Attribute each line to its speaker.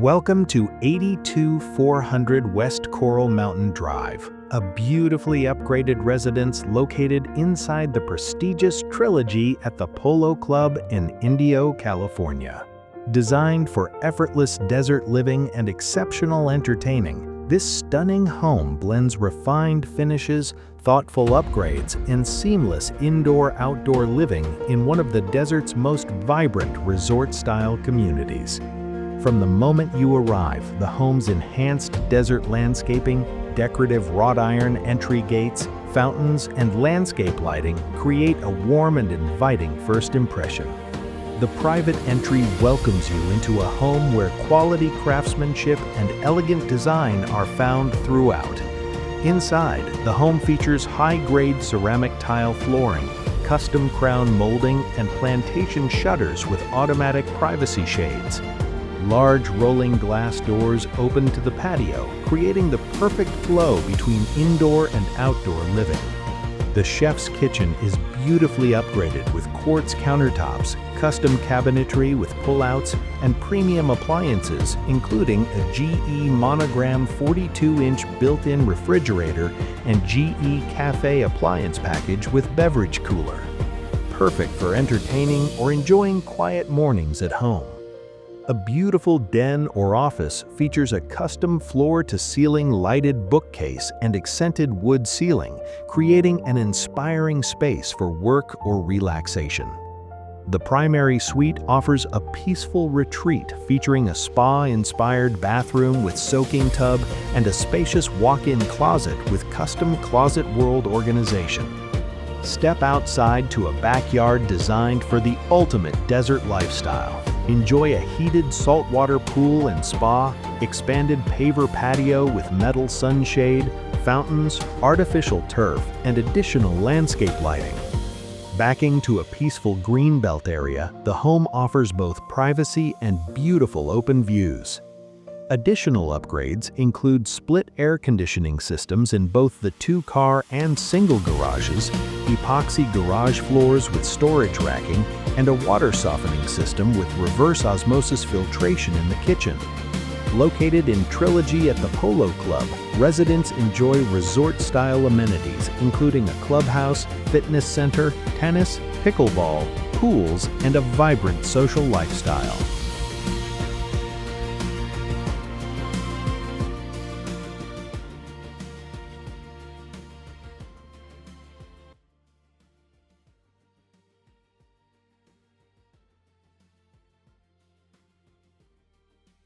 Speaker 1: Welcome to 82400 West Coral Mountain Drive, a beautifully upgraded residence located inside the prestigious Trilogy at the Polo Club in Indio, California. Designed for effortless desert living and exceptional entertaining, this stunning home blends refined finishes, thoughtful upgrades, and seamless indoor-outdoor living in one of the desert's most vibrant resort-style communities. From the moment you arrive, the home's enhanced desert landscaping, decorative wrought iron entry gates, fountains, and landscape lighting create a warm and inviting first impression. The private entry welcomes you into a home where quality craftsmanship and elegant design are found throughout. Inside, the home features high-grade ceramic tile flooring, custom crown molding, and plantation shutters with automatic privacy shades. Large rolling glass doors open to the patio, creating the perfect flow between indoor and outdoor living. The chef's kitchen is beautifully upgraded with quartz countertops, custom cabinetry with pullouts, and premium appliances, including a GE Monogram 42-inch built-in refrigerator and GE Cafe appliance package with beverage cooler. Perfect for entertaining or enjoying quiet mornings at home. A beautiful den or office features a custom floor-to-ceiling lighted bookcase and accented wood ceiling, creating an inspiring space for work or relaxation. The primary suite offers a peaceful retreat featuring a spa-inspired bathroom with soaking tub and a spacious walk-in closet with custom closet world organization. Step outside to a backyard designed for the ultimate desert lifestyle. Enjoy a heated saltwater pool and spa, expanded paver patio with metal sunshade, fountains, artificial turf, and additional landscape lighting. Backing to a peaceful greenbelt area, the home offers both privacy and beautiful open views. Additional upgrades include split air conditioning systems in both the two-car and single garages, epoxy garage floors with storage racking, and a water softening system with reverse osmosis filtration in the kitchen. Located in Trilogy at the Polo Club, residents enjoy resort-style amenities including a clubhouse, fitness center, tennis, pickleball, pools, and a vibrant social lifestyle.